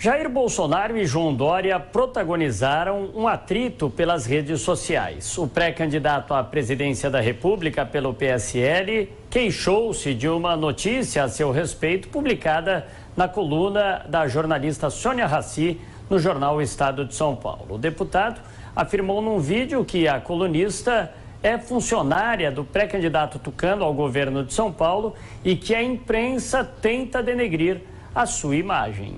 Jair Bolsonaro e João Dória protagonizaram um atrito pelas redes sociais. O pré-candidato à presidência da República pelo PSL queixou-se de uma notícia a seu respeito publicada na coluna da jornalista Sônia Raci no jornal O Estado de São Paulo. O deputado afirmou num vídeo que a colunista é funcionária do pré-candidato tucano ao governo de São Paulo e que a imprensa tenta denegrir a sua imagem.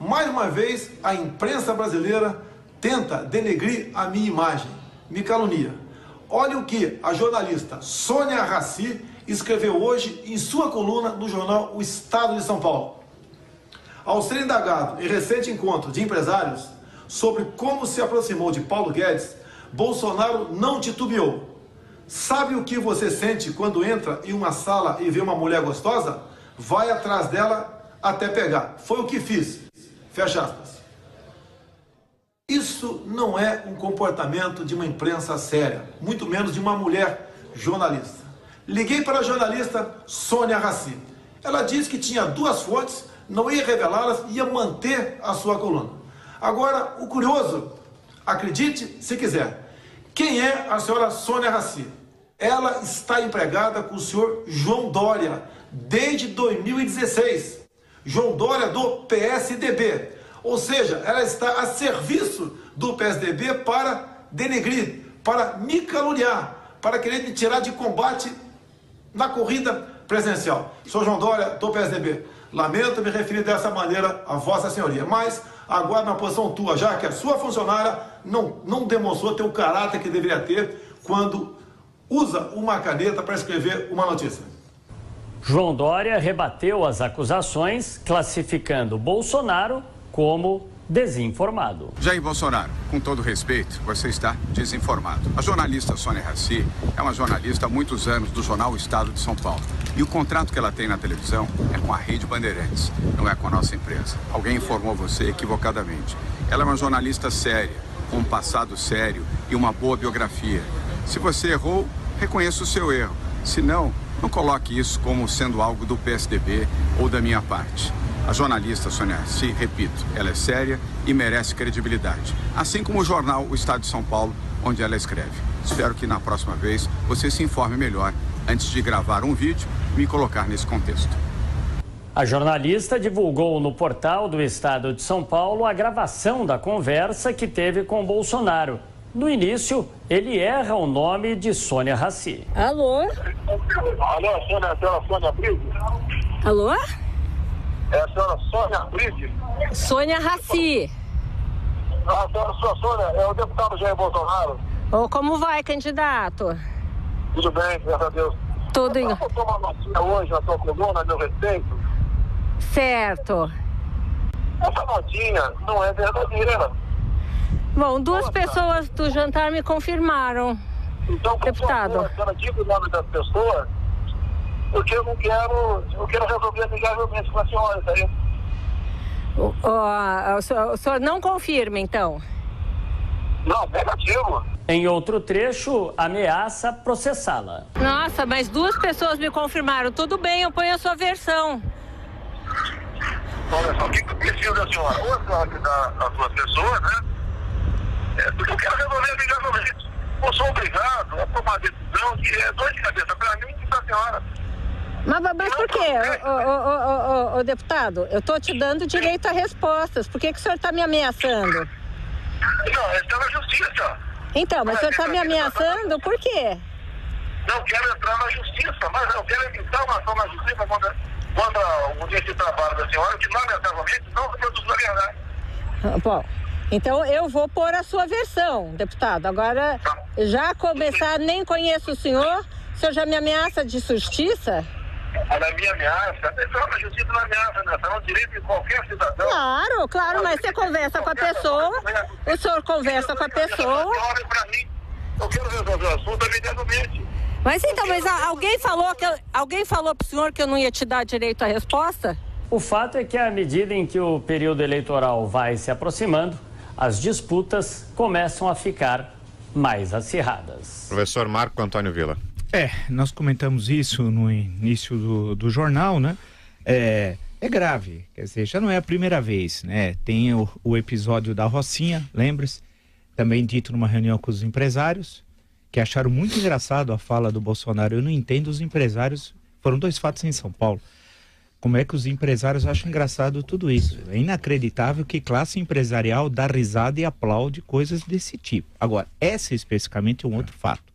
Mais uma vez, a imprensa brasileira tenta denegrir a minha imagem, me calunia. Olha o que a jornalista Sônia Raci escreveu hoje em sua coluna no jornal O Estado de São Paulo. Ao ser indagado em recente encontro de empresários sobre como se aproximou de Paulo Guedes, Bolsonaro não titubeou. Sabe o que você sente quando entra em uma sala e vê uma mulher gostosa? Vai atrás dela até pegar. Foi o que fiz. Fecha aspas. Isso não é um comportamento de uma imprensa séria, muito menos de uma mulher jornalista. Liguei para a jornalista Sônia Raci. Ela disse que tinha duas fontes, não ia revelá-las, ia manter a sua coluna. Agora, o curioso, acredite se quiser, quem é a senhora Sônia Raci? Ela está empregada com o senhor João Dória desde 2016. João Dória do PSDB, ou seja, ela está a serviço do PSDB para denegrir, para me caluniar, para querer me tirar de combate na corrida presidencial. Sou João Dória do PSDB, lamento me referir dessa maneira a vossa senhoria, mas agora na posição tua, já que a sua funcionária não demonstrou ter o caráter que deveria ter quando usa uma caneta para escrever uma notícia. João Dória rebateu as acusações, classificando Bolsonaro como desinformado. Jair Bolsonaro, com todo respeito, você está desinformado. A jornalista Sônia Raci é uma jornalista há muitos anos do jornal O Estado de São Paulo. E o contrato que ela tem na televisão é com a Rede Bandeirantes, não é com a nossa empresa. Alguém informou você equivocadamente. Ela é uma jornalista séria, com um passado sério e uma boa biografia. Se você errou, reconheça o seu erro. Se não coloque isso como sendo algo do PSDB ou da minha parte. A jornalista Sônia Raci, repito, ela é séria e merece credibilidade. Assim como o jornal O Estado de São Paulo, onde ela escreve. Espero que na próxima vez você se informe melhor antes de gravar um vídeo e me colocar nesse contexto. A jornalista divulgou no portal do Estado de São Paulo a gravação da conversa que teve com Bolsonaro. No início, ele erra o nome de Sônia Raci. Alô? Alô, a senhora Sônia Bride? Alô? É a senhora Sônia Bride? Sônia Raci. A senhora Sônia é o deputado Jair Bolsonaro. Ô, como vai, candidato? Tudo bem, graças a Deus. Tudo em... Eu botou uma notinha hoje na sua coluna, a meu respeito. Certo. Essa notinha não é verdadeira. Bom, duas pessoas do jantar me confirmaram, então, deputado. A senhora diga o nome das pessoas, porque eu quero resolver amigavelmente com a senhora, isso aí. O senhor não confirma, então? Não, negativo. Em outro trecho, ameaça processá-la. Nossa, mas duas pessoas me confirmaram. Tudo bem, eu ponho a sua versão. Olha só, o que eu preciso da senhora? Ou a senhora que dá a sua pessoa, né? Porque eu quero resolver amigavelmente. Eu sou obrigado a tomar uma decisão que é dor de cabeça para mim e para a senhora. Mas por quê, ô deputado? Eu estou te dando direito a respostas. Por que o senhor está me ameaçando? Não, está na justiça. Então, mas o senhor está me ameaçando por quê? Não quero entrar na justiça, mas eu quero evitar uma ação na justiça contra um dia de trabalho da senhora, que lamentavelmente não produz a verdade. Bom, então eu vou pôr a sua versão, deputado. Agora, já começar, nem conheço o senhor já me ameaça de justiça? Olha, a minha ameaça, a justiça não ameaça, né? É um direito de qualquer cidadão. Claro, mas você conversa com a pessoa, o senhor conversa com a pessoa. Olha pra mim, eu quero resolver o assunto amigavelmente. Mas então, alguém falou pro senhor que eu não ia te dar direito à resposta? O fato é que à medida em que o período eleitoral vai se aproximando, as disputas começam a ficar mais acirradas. Professor Marco Antônio Villa. Nós comentamos isso no início do jornal, né? É grave, quer dizer, já não é a primeira vez, né? Tem o episódio da Rocinha, lembra-se? Também dito numa reunião com os empresários, que acharam muito engraçado a fala do Bolsonaro. Eu não entendo os empresários, foram 2 fatos em São Paulo. Como é que os empresários acham engraçado tudo isso? É inacreditável que classe empresarial dá risada e aplaude coisas desse tipo. Agora, essa especificamente é um outro fato.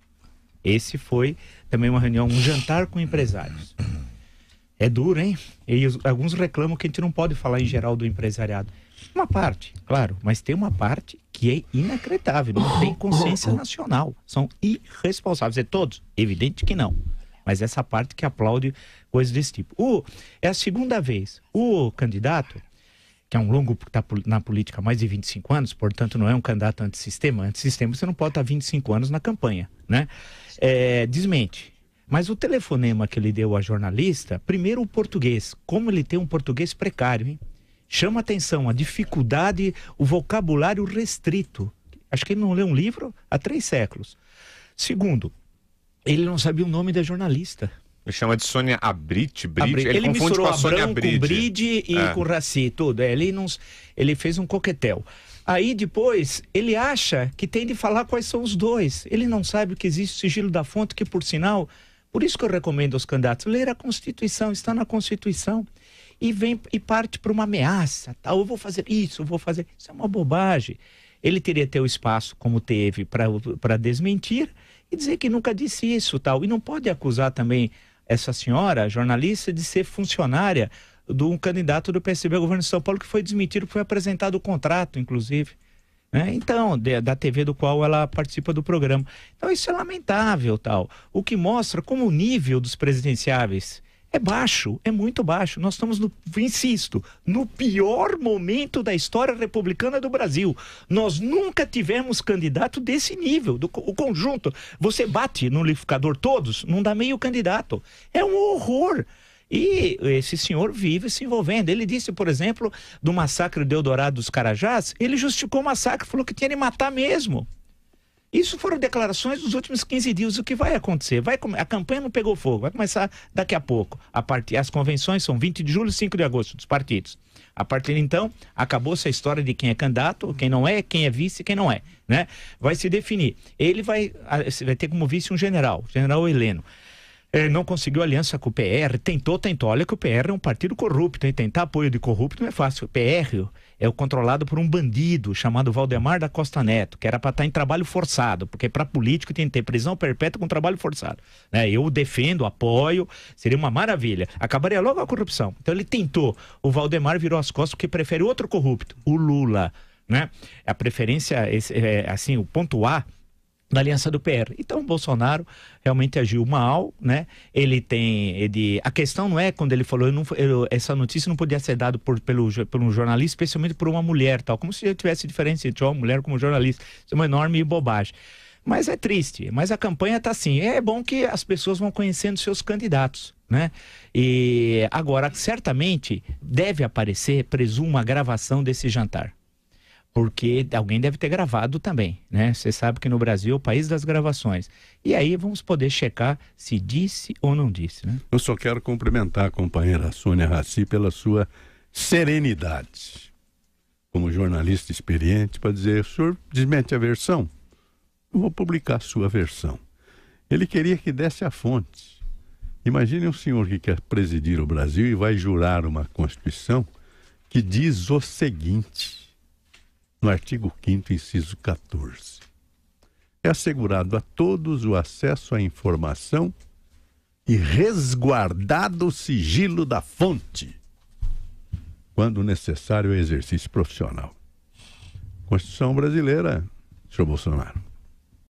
Esse foi também uma reunião, um jantar com empresários. É duro, hein? E alguns reclamam que a gente não pode falar em geral do empresariado. Uma parte, claro, mas tem uma parte que é inacreditável, não tem consciência nacional. São irresponsáveis. É todos? Evidente que não. Mas essa parte que aplaude coisas desse tipo. É a segunda vez. O candidato, que é um longo que está na política há mais de 25 anos, portanto não é um candidato antissistema. Antissistema você não pode estar 25 anos na campanha, né? Desmente. Mas o telefonema que ele deu à jornalista, primeiro o português, como ele tem um português precário, hein? Chama atenção a dificuldade, o vocabulário restrito. Acho que ele não leu um livro há 3 séculos. Segundo, ele não sabia o nome da jornalista. Ele chama de Sônia Abride. Ele misturou com a Sônia Abrão com Bride e com Raci, tudo. Ele fez um coquetel. Aí depois, ele acha que tem de falar quais são os dois. Ele não sabe que existe o sigilo da fonte, que por sinal, por isso que eu recomendo aos candidatos, ler a Constituição, está na Constituição. E vem e parte para uma ameaça, tal, eu vou fazer isso, eu vou fazer... Isso é uma bobagem. Ele teria ter o espaço, como teve, para desmentir e dizer que nunca disse isso, tal. E não pode acusar também essa senhora, jornalista, de ser funcionária de um candidato do PSB ao governo de São Paulo que foi desmentido, que foi apresentado o contrato, inclusive. Né? Então, da TV do qual ela participa do programa. Então isso é lamentável, tal. O que mostra como o nível dos presidenciáveis é baixo, é muito baixo. Nós estamos, insisto, no pior momento da história republicana do Brasil. Nós nunca tivemos candidato desse nível, o conjunto. Você bate no liquidificador todos, não dá meio candidato. É um horror. E esse senhor vive se envolvendo. Ele disse, por exemplo, do massacre de Eldorado dos Carajás, ele justificou o massacre, falou que tinha de matar mesmo. Isso foram declarações dos últimos 15 dias. O que vai acontecer? A campanha não pegou fogo, vai começar daqui a pouco. As convenções são 20 de julho e 5 de agosto dos partidos. A partir de então, acabou-se a história de quem é candidato, quem não é, quem é vice e quem não é, né? Vai se definir. Ele vai ter como vice um general Heleno. Não conseguiu aliança com o PR, tentou. Olha que o PR é um partido corrupto, hein? Tentar apoio de corrupto não é fácil. O PR é o controlado por um bandido chamado Valdemar da Costa Neto, que era para estar em trabalho forçado, porque para político tem que ter prisão perpétua com trabalho forçado. Né? Eu defendo, apoio, seria uma maravilha. Acabaria logo a corrupção. Então ele tentou, o Valdemar virou as costas porque prefere outro corrupto, o Lula. Né? A preferência, assim, o ponto A da aliança do PR. Então o Bolsonaro realmente agiu mal, né? A questão não é quando ele falou, essa notícia não podia ser dada pelo jornalista, especialmente por uma mulher, tal, como se tivesse diferença entre uma mulher como jornalista. Isso é uma enorme bobagem. Mas é triste, mas a campanha está assim. É bom que as pessoas vão conhecendo seus candidatos, né? E agora, certamente, deve aparecer, presumo, a gravação desse jantar. Porque alguém deve ter gravado também, né? Você sabe que no Brasil é o país das gravações. E aí vamos poder checar se disse ou não disse, né? Eu só quero cumprimentar a companheira Sônia Raci pela sua serenidade. Como jornalista experiente, para dizer, o senhor desmente a versão? Eu vou publicar a sua versão. Ele queria que desse a fonte. Imagine um senhor que quer presidir o Brasil e vai jurar uma Constituição que diz o seguinte... No artigo 5º, inciso 14. É assegurado a todos o acesso à informação e resguardado o sigilo da fonte, quando necessário o exercício profissional. Constituição brasileira, senhor Bolsonaro.